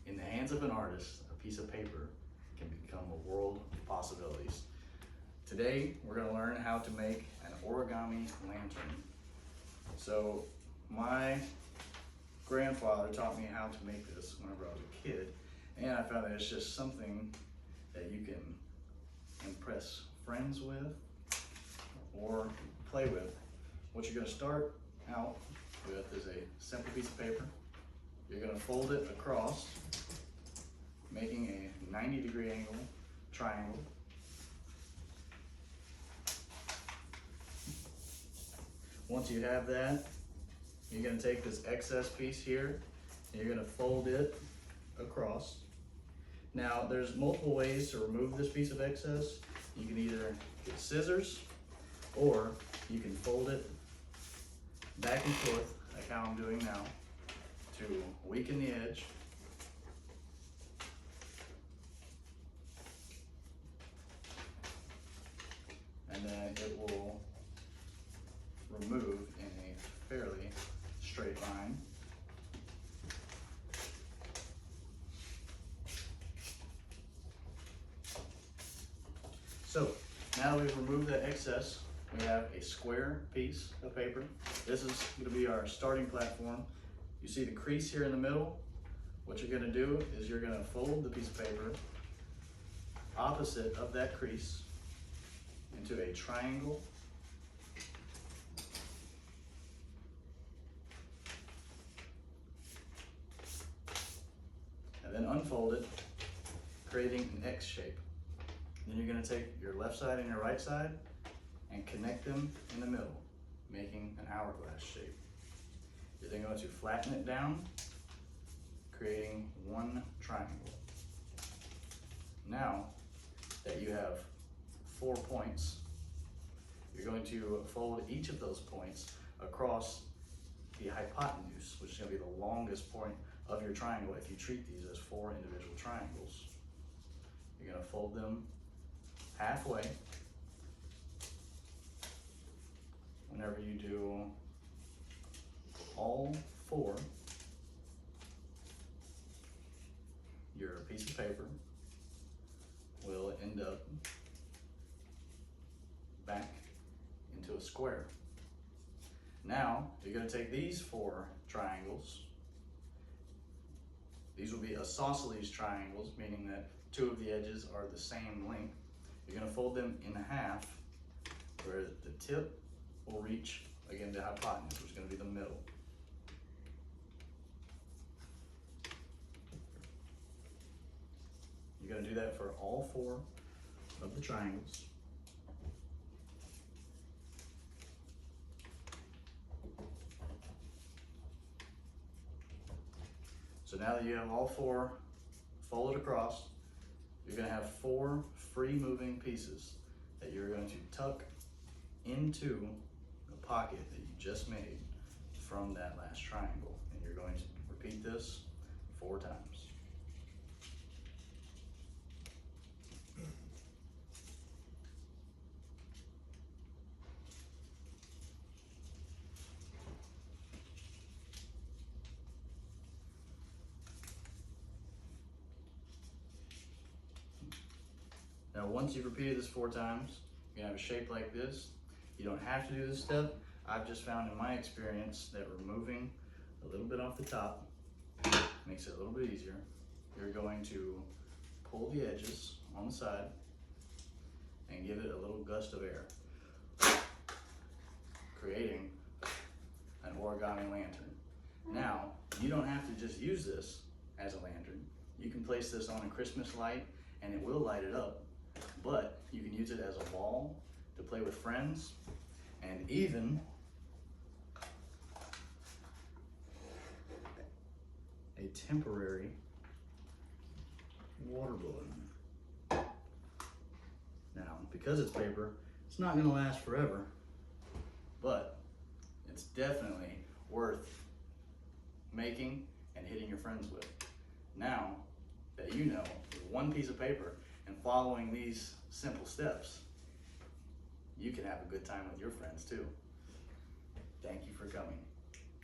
In the hands of an artist, a piece of paper can become a world of possibilities. Today, we're going to learn how to make an origami lantern. So, my grandfather taught me how to make this whenever I was a kid, and I found that it's just something that you can impress friends with or play with. What you're going to start out with is a simple piece of paper. You're going to fold it across, making a 90-degree angle triangle. Once you have that, you're going to take this excess piece here and you're going to fold it across. Now, there's multiple ways to remove this piece of excess. You can either get scissors or you can fold it back and forth like how I'm doing now to weaken the edge. And then it will remove in a fairly straight line. So now that we've removed that excess, we have a square piece of paper. This is going to be our starting platform. You see the crease here in the middle? What you're going to do is you're going to fold the piece of paper opposite of that crease into a triangle. And then unfold it, creating an X shape. Then you're going to take your left side and your right side and connect them in the middle, making an hourglass shape. You're then going to flatten it down, creating one triangle. Now that you have 4 points, you're going to fold each of those points across the hypotenuse, which is going to be the longest point of your triangle if you treat these as 4 individual triangles. You're going to fold them halfway. Whenever you do all 4, your piece of paper will end up back into a square. Now, you're going to take these 4 triangles. These will be isosceles triangles, meaning that 2 of the edges are the same length. You're going to fold them in half, where the tip will reach, again, the hypotenuse, which is going to be the middle. You're going to do that for all 4 of the triangles. So now that you have all 4 folded across, you're going to have 4 free moving pieces that you're going to tuck into the pocket that you just made from that last triangle. And you're going to repeat this 4 times. Now, once you've repeated this 4 times, you're gonna have a shape like this. You don't have to do this step. I've just found in my experience that removing a little bit off the top makes it a little bit easier. You're going to pull the edges on the side and give it a little gust of air, creating an origami lantern. Now, you don't have to just use this as a lantern. You can place this on a Christmas light and it will light it up. But you can use it as a ball to play with friends, and even a temporary water balloon. Now, because it's paper, it's not going to last forever, but it's definitely worth making and hitting your friends with. Now that you know, with 1 piece of paper and following these simple steps, you can have a good time with your friends too. Thank you for coming.